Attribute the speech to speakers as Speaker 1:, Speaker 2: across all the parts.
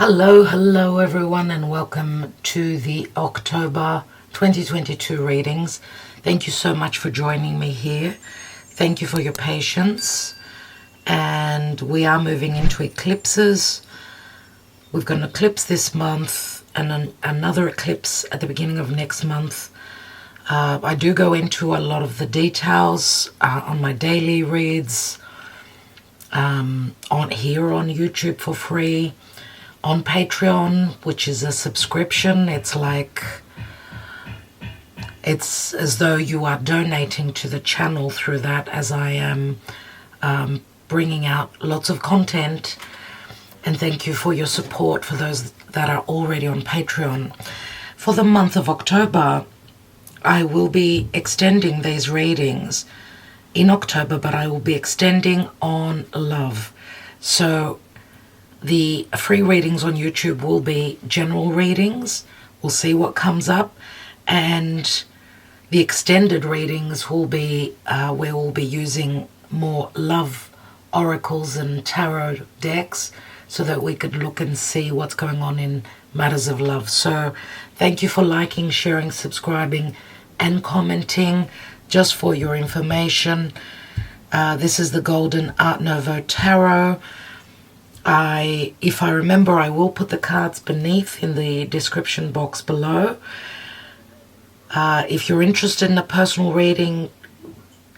Speaker 1: Hello everyone, and welcome to the October 2022 readings. Thank you so much for joining me here. Thank you for your patience. And we are moving into eclipses. We've got an eclipse this month and another eclipse at the beginning of next month. I do go into a lot of the details on my daily reads on YouTube for free. On Patreon, which is a subscription, it's as though you are donating to the channel through that, as I am bringing out lots of content. And thank you for your support for those that are already on Patreon. For the month of October, I will be extending these readings in October, but I will be extending on love. So the free readings on YouTube will be general readings. We'll see what comes up. And the extended readings will be where we'll be using more love oracles and tarot decks so that we could look and see what's going on in matters of love. So thank you for liking, sharing, subscribing, and commenting. Just for your information, this is the Golden Art Nouveau Tarot. If I remember, I will put the cards beneath in the description box below. If you're interested in a personal reading,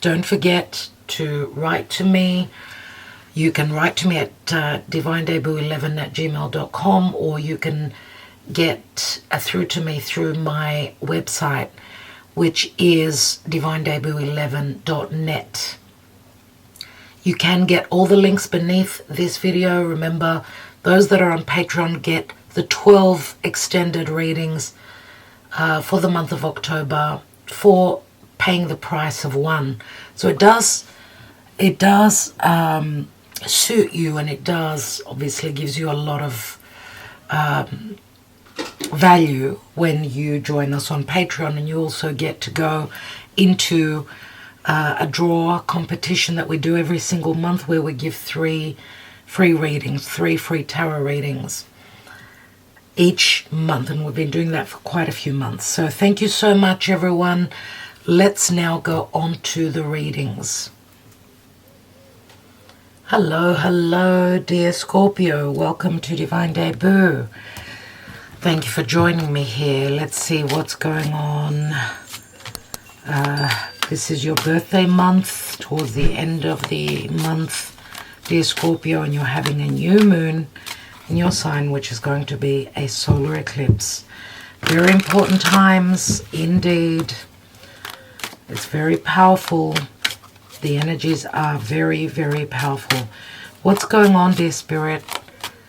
Speaker 1: don't forget to write to me. You can write to me at divinedebut11@gmail.com, or you can get through to me through my website, which is divinedebut11.net. You can get all the links beneath this video. Remember, those that are on Patreon get the 12 extended readings for the month of October for paying the price of one. So it does suit you, and it does obviously gives you a lot of value when you join us on Patreon, and you also get to go into a draw competition that we do every single month, where we give 3 free readings, 3 free tarot readings each month, and we've been doing that for quite a few months. So thank you so much, everyone. Let's now go on to the readings. Hello dear Scorpio, welcome to Divine Debut. Thank you for joining me here. Let's see what's going on. This is your birthday month, towards the end of the month, dear Scorpio, and you're having a new moon in your sign, which is going to be a solar eclipse. Very important times indeed. It's very powerful. The energies are very, very powerful. What's going on, dear Spirit,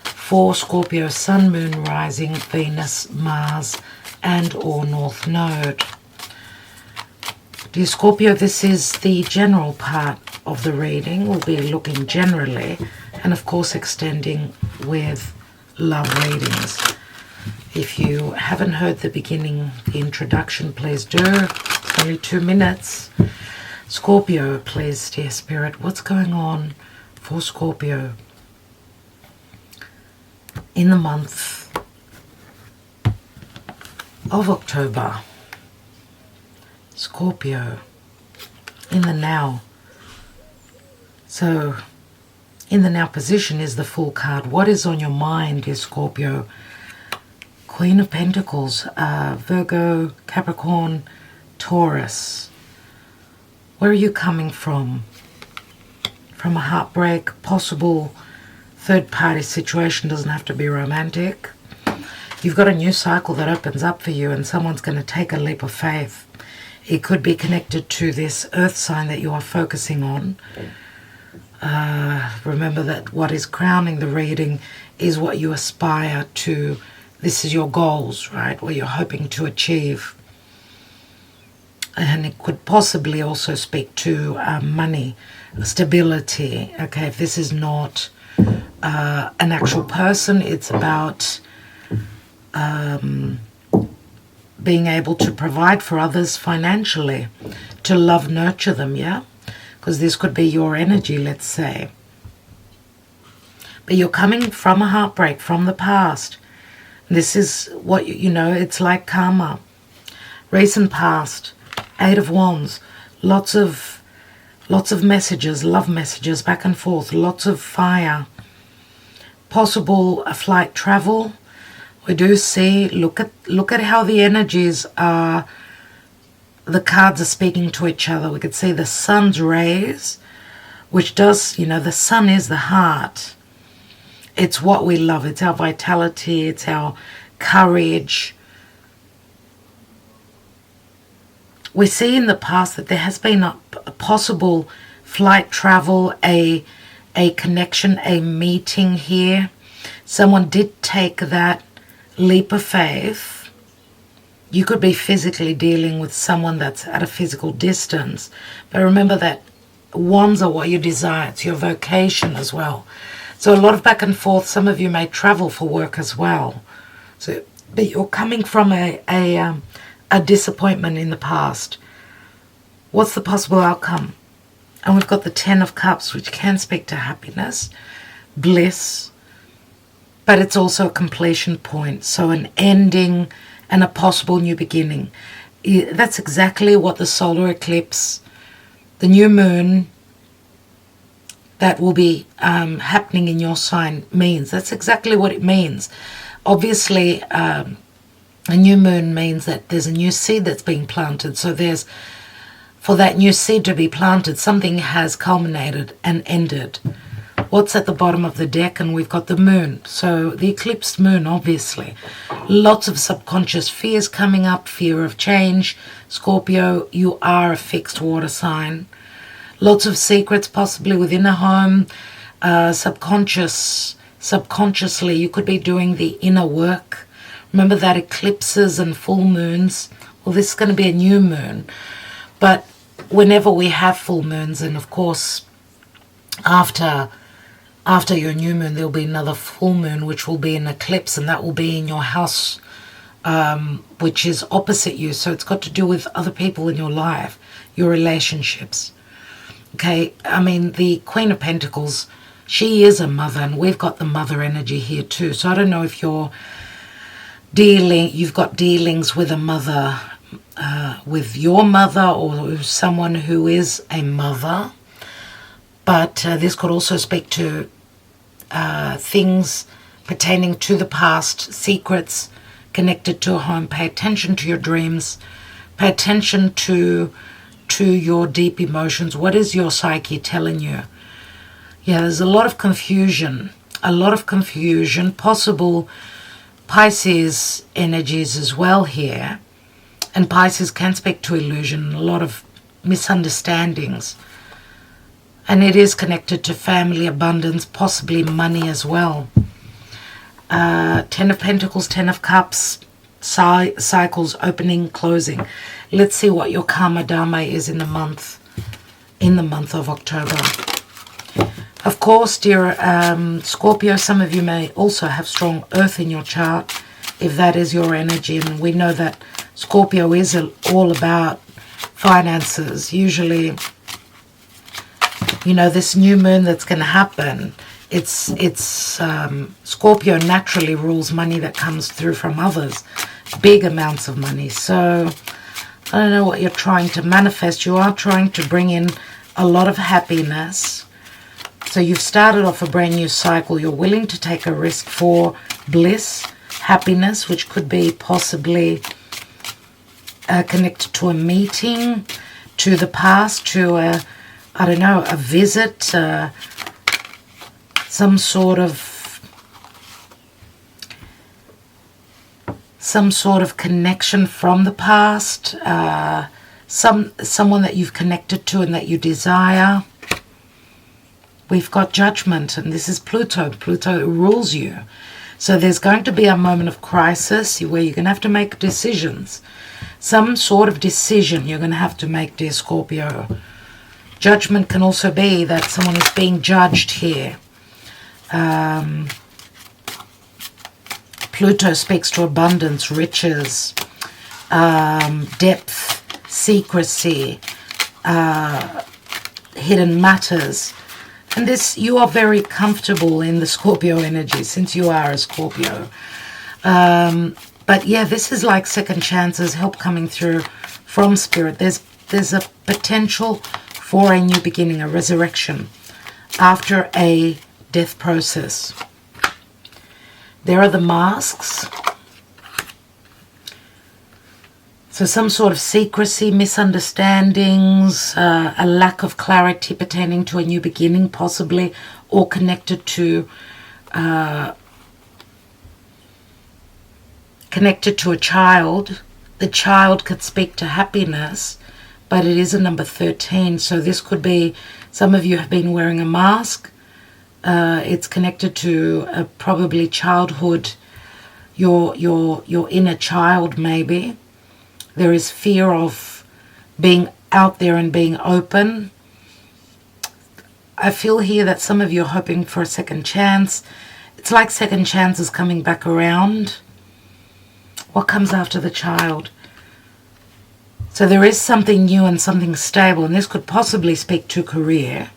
Speaker 1: for Scorpio, Sun, Moon, Rising, Venus, Mars, and or North Node? Dear Scorpio, this is the general part of the reading. We'll be looking generally and, of course, extending with love readings. If you haven't heard the beginning, the introduction, please do. It's only 2 minutes. Scorpio, please, dear Spirit, what's going on for Scorpio in the month of October? Scorpio, in the now. So, in the now position is the Fool card. What is on your mind, dear Scorpio? Queen of Pentacles, Virgo, Capricorn, Taurus. Where are you coming from? From a heartbreak, possible third-party situation, doesn't have to be romantic. You've got a new cycle that opens up for you, and someone's going to take a leap of faith. It could be connected to this earth sign that you are focusing on. Remember that what is crowning the reading is what you aspire to. This is your goals, right? What you're hoping to achieve. And it could possibly also speak to money, stability. Okay, if this is not an actual person, it's about being able to provide for others financially, to love, nurture them, yeah? Because this could be your energy, let's say. But you're coming from a heartbreak from the past. This is what, you know, it's like karma. Recent past, 8 of Wands, lots of messages, love messages back and forth, lots of fire. Possible flight travel. We do see, look at how the energies are, the cards are speaking to each other. We could see the sun's rays, which does, you know, the sun is the heart. It's what we love. It's our vitality. It's our courage. We see in the past that there has been a possible flight travel, a connection, a meeting here. Someone did take that leap of faith. You could be physically dealing with someone that's at a physical distance. But remember that wands are what you desire. It's your vocation as well. So a lot of back and forth. Some of you may travel for work as well. So, but you're coming from a disappointment in the past. What's the possible outcome? And we've got the 10 of Cups, which can speak to happiness, bliss, but it's also a completion point. So an ending and a possible new beginning. That's exactly what the solar eclipse, the new moon, that will be happening in your sign means. That's exactly what it means. Obviously, a new moon means that there's a new seed that's being planted. So for that new seed to be planted, something has culminated and ended. What's at the bottom of the deck? And we've got the moon. So the eclipsed moon, obviously. Lots of subconscious fears coming up, fear of change. Scorpio, you are a fixed water sign. Lots of secrets possibly within a home. Subconsciously, you could be doing the inner work. Remember that eclipses and full moons. Well, this is going to be a new moon. But whenever we have full moons, and of course, after your new moon, there'll be another full moon, which will be an eclipse, and that will be in your house, which is opposite you. So it's got to do with other people in your life, your relationships. Okay, I mean, the Queen of Pentacles, she is a mother, and we've got the mother energy here too. So I don't know if you've got dealings with a mother, with your mother, or someone who is a mother. But this could also speak to things pertaining to the past, secrets connected to a home. Pay attention to your dreams. Pay attention to your deep emotions. What is your psyche telling you? Yeah, there's a lot of confusion. Possible Pisces energies as well here. And Pisces can speak to illusion, a lot of misunderstandings. And it is connected to family, abundance, possibly money as well. 10 of Pentacles, 10 of Cups, cycles, opening, closing. Let's see what your karma dharma is in the month of October. Of course, dear Scorpio, some of you may also have strong earth in your chart, if that is your energy. And we know that Scorpio is all about finances. Usually, you know, this new moon that's going to happen, it's Scorpio naturally rules money that comes through from others, big amounts of money. So I don't know what you're trying to manifest. You are trying to bring in a lot of happiness. So you've started off a brand new cycle. You're willing to take a risk for bliss, happiness, which could be possibly connected to a meeting, to the past, to a visit, some sort of connection from the past, someone that you've connected to and that you desire. We've got Judgment, and this is Pluto. Pluto rules you. So there's going to be a moment of crisis where you're going to have to make decisions. Some sort of decision you're going to have to make, dear Scorpio. Judgment can also be that someone is being judged here. Pluto speaks to abundance, riches, depth, secrecy, hidden matters. And this, you are very comfortable in the Scorpio energy since you are a Scorpio. But yeah, this is like second chances, help coming through from Spirit. There's a potential for a new beginning, a resurrection after a death process. There are the masks. So some sort of secrecy, misunderstandings, a lack of clarity pertaining to a new beginning possibly, or connected to a child. The child could speak to happiness, but it is a number 13. So this could be, some of you have been wearing a mask. It's connected to probably childhood, your inner child maybe. There is fear of being out there and being open. I feel here that some of you are hoping for a second chance. It's like second chances coming back around. What comes after the child? So there is something new and something stable, and this could possibly speak to career.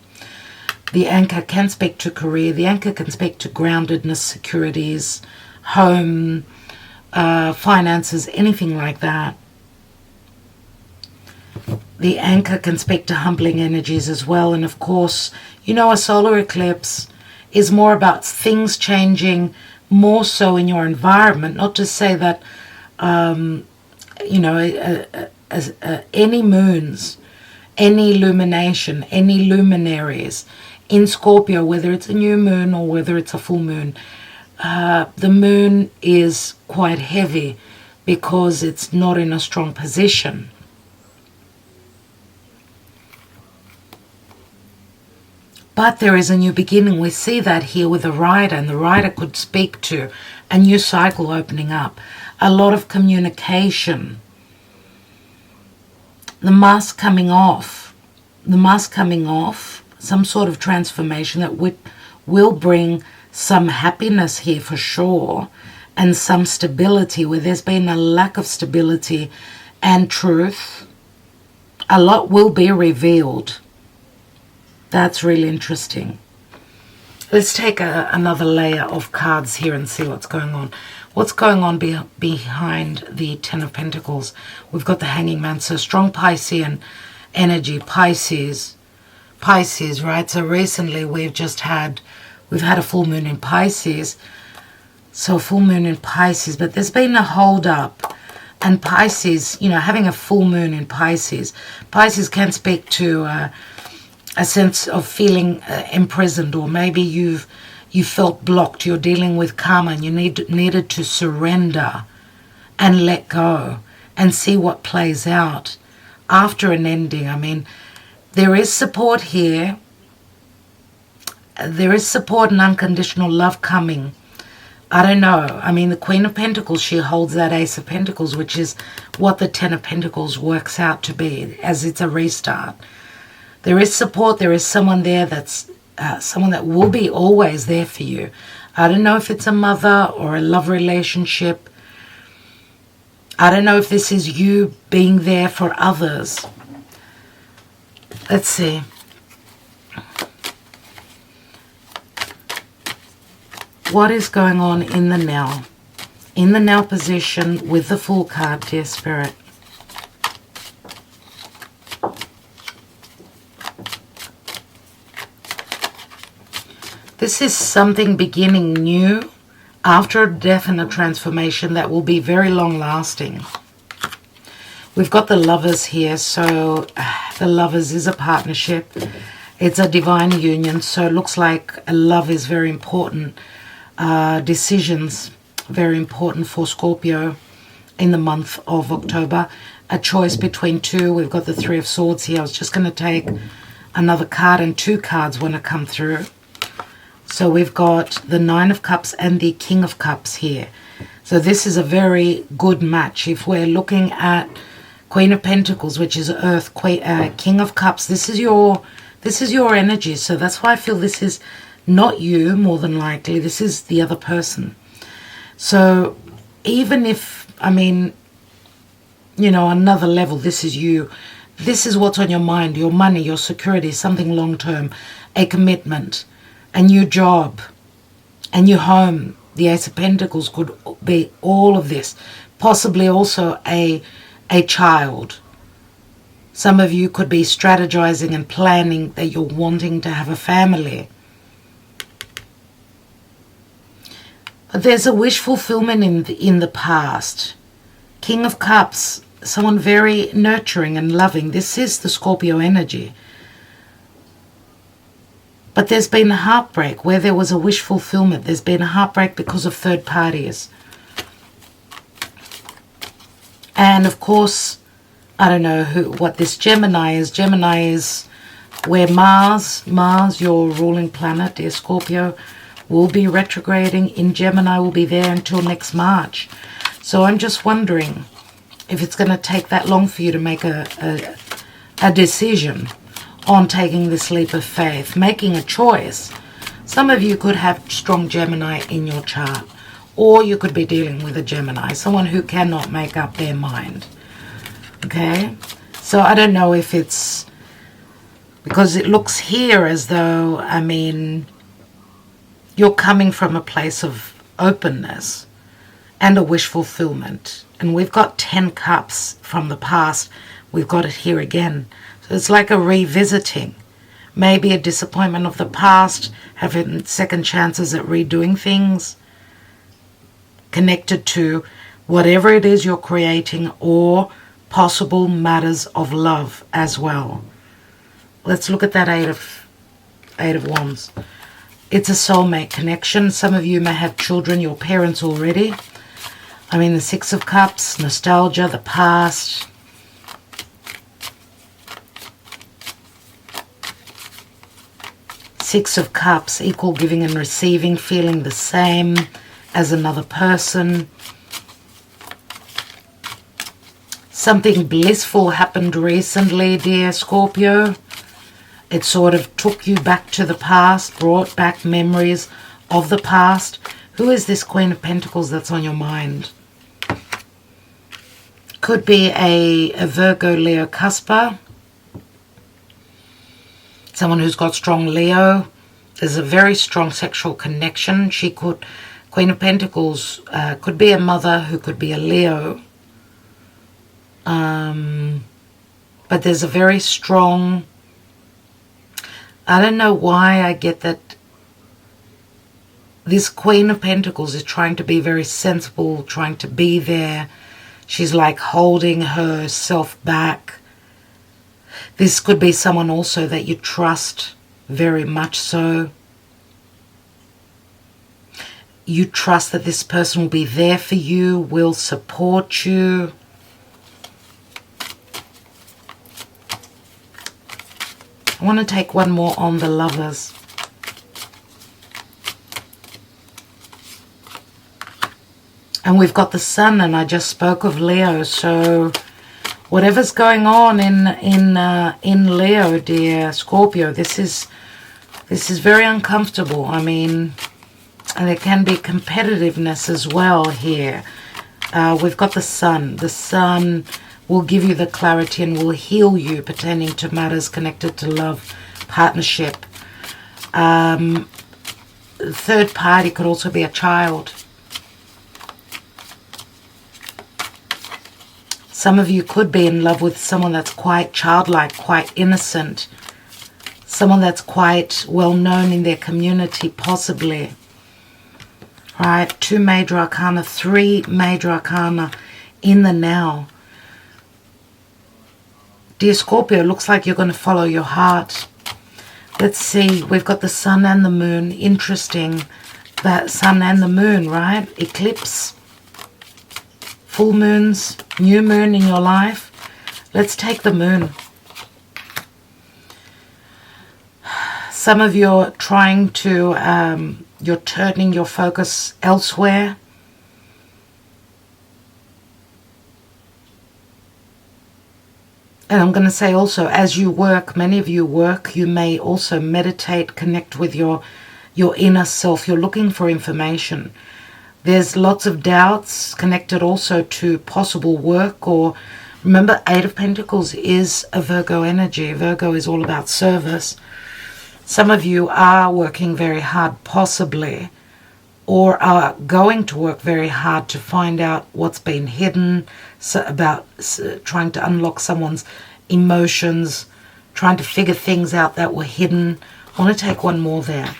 Speaker 1: The anchor can speak to career. The anchor can speak to groundedness, securities, home, finances, anything like that. The anchor can speak to humbling energies as well. And of course, you know, a solar eclipse is more about things changing more so in your environment. Not to say that, you know, any moons, any illumination, any luminaries in Scorpio, whether it's a new moon or whether it's a full moon, the moon is quite heavy because it's not in a strong position. But there is a new beginning. We see that here with the rider, and the rider could speak to a new cycle opening up, a lot of communication. The mask coming off, some sort of transformation that will bring some happiness here for sure, and some stability where there's been a lack of stability and truth. A lot will be revealed. That's really interesting. Let's take another layer of cards here and see what's going on. What's going on behind the Ten of Pentacles? We've got the Hanging Man, so strong Piscean energy, Pisces, right? So recently we've had a full moon in Pisces. So full moon in Pisces, but there's been a hold up. And Pisces, you know, having a full moon in Pisces can speak to a sense of feeling imprisoned, or maybe you felt blocked. You're dealing with karma and you needed to surrender and let go and see what plays out after an ending. I mean, there is support here. There is support and unconditional love coming. I don't know. I mean, the Queen of Pentacles, she holds that Ace of Pentacles, which is what the Ten of Pentacles works out to be, as it's a restart. There is support. There is someone there that's someone that will be always there for you. I don't know if it's a mother or a love relationship. I don't know if this is you being there for others. Let's see. What is going on in the now? In the now position with the Fool card, dear Spirit. This is something beginning new after a death and a transformation that will be very long lasting. We've got the Lovers here, so the Lovers is a partnership. It's a divine union, so it looks like love is very important. Decisions, very important for Scorpio in the month of October. A choice between two. We've got the Three of Swords here. I was just going to take another card, and two cards want to come through. So we've got the Nine of Cups and the King of Cups here. So this is a very good match. If we're looking at Queen of Pentacles, which is Earth, King of Cups, this is your energy. So that's why I feel this is not you, more than likely. This is the other person. So even if, I mean, you know, another level, this is you. this is what's on your mind, your money, your security, something long-term, a commitment, a new job, a new home. The Ace of Pentacles could be all of this. Possibly also a child. Some of you could be strategizing and planning that you're wanting to have a family. But there's a wish fulfillment in the past. King of Cups, someone very nurturing and loving. This is the Scorpio energy. But there's been a heartbreak where there was a wish fulfillment. There's been a heartbreak because of third parties. And of course, I don't know what this Gemini is. Gemini is where Mars, your ruling planet, dear Scorpio, will be retrograding in Gemini, will be there until next March. So I'm just wondering if it's going to take that long for you to make a decision on taking this leap of faith, making a choice. Some of you could have strong Gemini in your chart, or you could be dealing with a Gemini, someone who cannot make up their mind. Okay, so I don't know if it's because it looks here as though, I mean, you're coming from a place of openness and a wish fulfillment. And we've got 10 cups from the past. We've got it here again. So it's like a revisiting. Maybe a disappointment of the past, having second chances at redoing things, connected to whatever it is you're creating, or possible matters of love as well. Let's look at that Eight of Wands. It's a soulmate connection. Some of you may have children, your parents already. I mean, the Six of Cups, nostalgia, the past. Six of Cups, equal giving and receiving, feeling the same as another person. Something blissful happened recently, dear Scorpio. It sort of took you back to the past, brought back memories of the past. Who is this Queen of Pentacles that's on your mind? Could be a Virgo, Leo, Cusper. Someone who's got strong Leo. There's a very strong sexual connection. Queen of Pentacles could be a mother who could be a Leo. But there's a very strong, I don't know why I get that this Queen of Pentacles is trying to be very sensible, trying to be there. She's like holding herself back. This could be someone also that you trust very much so. You trust that this person will be there for you, will support you. I want to take one more on the Lovers. And we've got the Sun, and I just spoke of Leo. So whatever's going on in Leo, dear Scorpio, this is very uncomfortable. I mean, and there can be competitiveness as well here. We've got the Sun. The Sun will give you the clarity and will heal you pertaining to matters connected to love, partnership. Third party could also be a child. Some of you could be in love with someone that's quite childlike, quite innocent. Someone that's quite well known in their community, possibly. Right, 2 major arcana, 3 major arcana in the now. Dear Scorpio, looks like you're going to follow your heart. Let's see, we've got the Sun and the Moon. Interesting, that Sun and the Moon, right? Eclipse, full moons, new moon in your life. Let's take the Moon. Some of you are trying to, you're turning your focus elsewhere. And I'm going to say also, as you work, many of you work, you may also meditate, connect with your inner self. You're looking for information. There's lots of doubts connected also to possible work or Remember, Eight of Pentacles is a Virgo energy. Virgo is all about service. Some of you are working very hard, possibly, or are going to work very hard to find out what's been hidden, about trying to unlock someone's emotions, trying to figure things out that were hidden. I want to take one more there.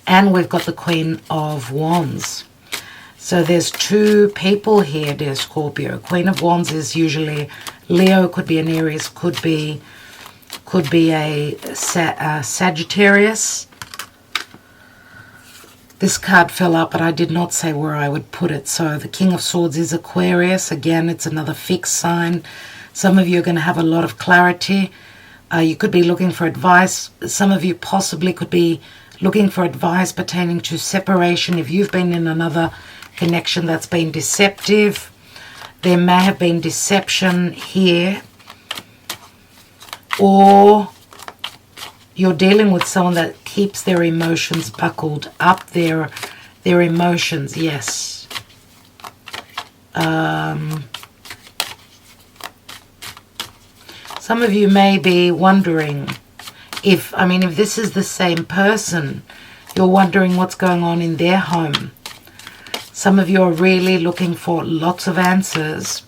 Speaker 1: And we've got the Queen of Wands. So there's two people here, dear Scorpio. Queen of Wands is usually Leo, could be an Aries, could be a Sagittarius. This card fell out, but I did not say where I would put it. So the King of Swords is Aquarius. Again, it's another fixed sign. Some of you are going to have a lot of clarity. You could be looking for advice. Some of you possibly could be looking for advice pertaining to separation. If you've been in another connection that's been deceptive, there may have been deception here. Or you're dealing with someone that keeps their emotions buckled up, their emotions, yes. Some of you may be wondering if this is the same person, you're wondering what's going on in their home. Some of you are really looking for lots of answers.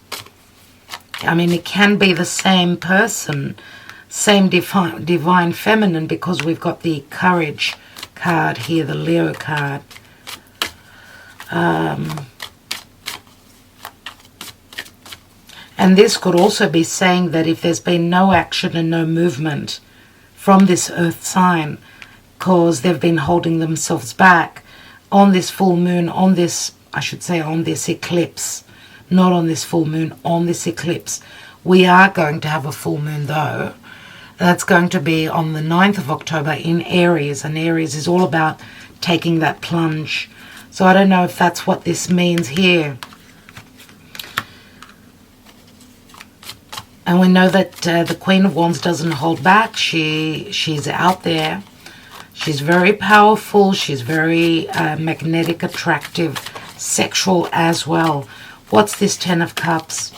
Speaker 1: It can be the same person, same divine feminine, because we've got the Courage card here, the Leo card. And this could also be saying that if there's been no action and no movement from this earth sign, because they've been holding themselves back on this full moon, on this, I should say on this eclipse, not on this full moon, on this eclipse. We are going to have a full moon though. That's going to be on the 9th of October in Aries, and Aries is all about taking that plunge. So I don't know if that's what this means here. And we know that the Queen of Wands doesn't hold back. She's out there. She's very powerful. She's very magnetic, attractive, sexual as well. What's this Ten of Cups?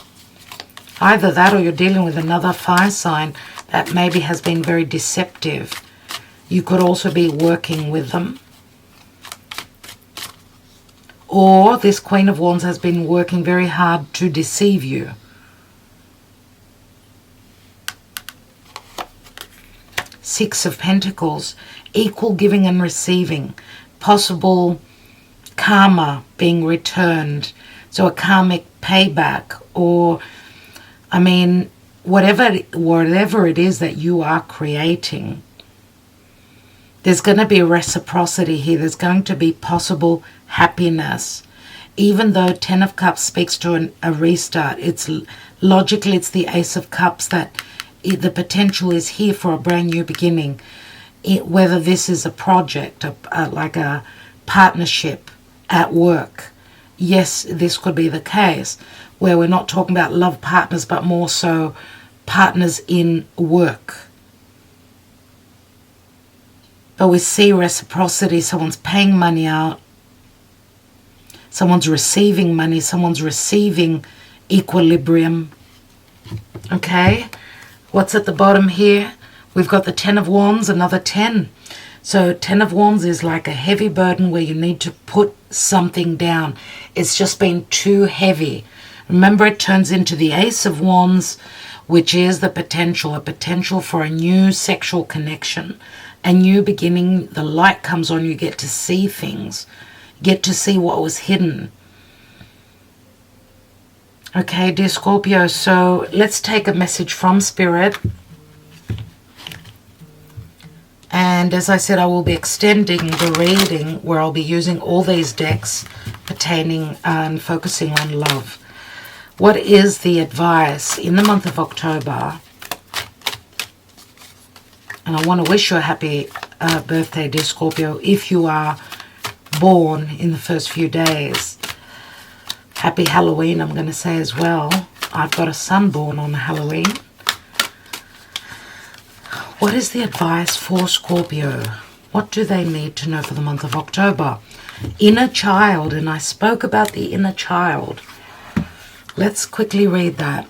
Speaker 1: Either that or you're dealing with another fire sign that maybe has been very deceptive. You could also be working with them. Or this Queen of Wands has been working very hard to deceive you. Six of Pentacles, equal giving and receiving, possible karma being returned, so a karmic payback, or whatever it is that you are creating, there's going to be reciprocity here. There's going to be possible happiness. Even though Ten of Cups speaks to a restart, it's logically, it's the Ace of Cups that the potential is here for a brand new beginning. Whether this is a project, like a partnership at work. Yes, this could be the case, where we're not talking about love partners, but more so partners in work. But we see reciprocity. Someone's paying money out. Someone's receiving money. Someone's receiving equilibrium. Okay? What's at the bottom here? We've got the Ten of Wands, another 10. So Ten of Wands is like a heavy burden where you need to put something down. It's just been too heavy. Remember, it turns into the Ace of Wands, which is the potential, a potential for a new sexual connection, a new beginning. The light comes on, you get to see things, get to see what was hidden. Okay, dear Scorpio, so let's take a message from Spirit. And as I said, I will be extending the reading where I'll be using all these decks pertaining and focusing on love. What is the advice in the month of October? And I want to wish you a happy birthday, dear Scorpio, if you are born in the first few days. Happy Halloween, I'm going to say as well. I've got a son born on Halloween. What is the advice for Scorpio? What do they need to know for the month of October? Inner child, and I spoke about the inner child. Let's quickly read that.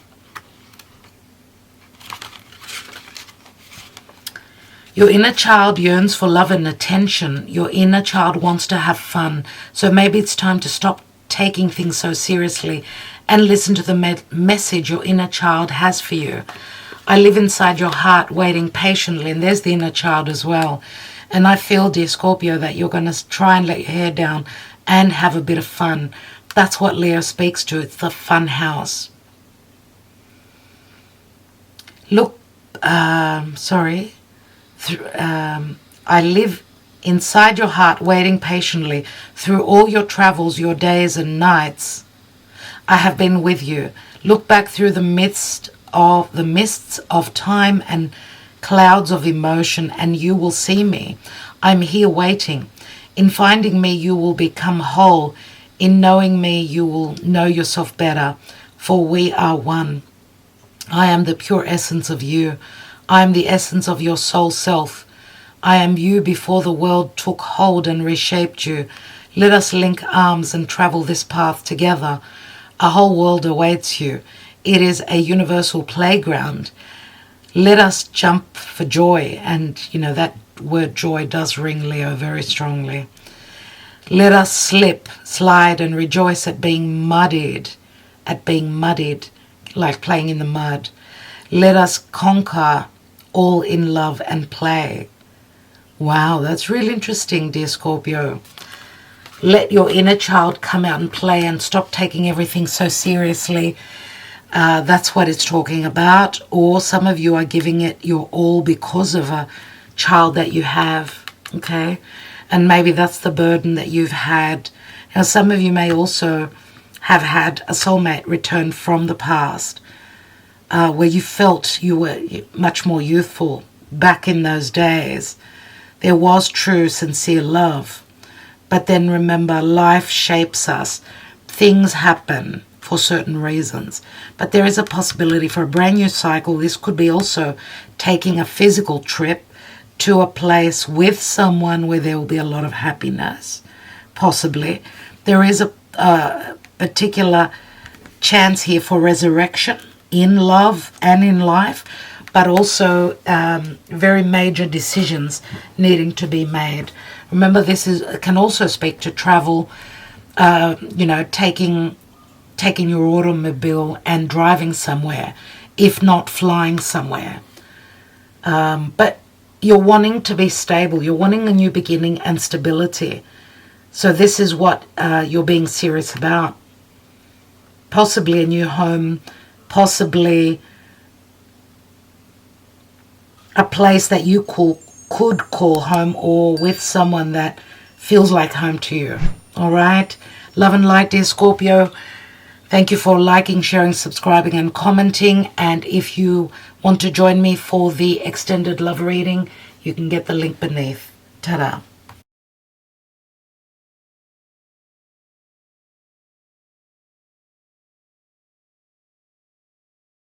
Speaker 1: Your inner child yearns for love and attention. Your inner child wants to have fun. So maybe it's time to stop taking things so seriously and listen to the message your inner child has for you. I live inside your heart waiting patiently, and there's the inner child as well. And I feel, dear Scorpio, that you're going to try and let your hair down and have a bit of fun. That's what Leo speaks to. It's the fun house. Look, I live inside your heart waiting patiently through all your travels, your days and nights. I have been with you. Look back through the mists of time and clouds of emotion, and you will see me. I'm here waiting. In finding me, you will become whole. In knowing me, you will know yourself better, for we are one. I am the pure essence of you. I am the essence of your soul self. I am you before the world took hold and reshaped you. Let us link arms and travel this path together. A whole world awaits you. It is a universal playground. Let us jump for joy. And, that word joy does ring Leo very strongly. Let us slip, slide, and rejoice at being muddied, like playing in the mud. Let us conquer all in love and play. Wow, that's really interesting, dear Scorpio. Let your inner child come out and play and stop taking everything so seriously. That's what it's talking about. Or some of you are giving it your all because of a child that you have, okay? And maybe that's the burden that you've had. Now, some of you may also have had a soulmate return from the past, where you felt you were much more youthful back in those days. There was true, sincere love. But then remember, life shapes us. Things happen for certain reasons. But there is a possibility for a brand new cycle. This could be also taking a physical trip to a place with someone where there will be a lot of happiness, possibly. There is a particular chance here for resurrection in love and in life, but also very major decisions needing to be made. Remember, this can also speak to travel, taking your automobile and driving somewhere, if not flying somewhere. But you're wanting to be stable. You're wanting a new beginning and stability. So this is what you're being serious about. Possibly a new home, possibly a place that you could call home, or with someone that feels like home to you. All right? Love and light, dear Scorpio. Thank you for liking, sharing, subscribing, and commenting. And if you want to join me for the extended love reading, you can get the link beneath. Ta-da.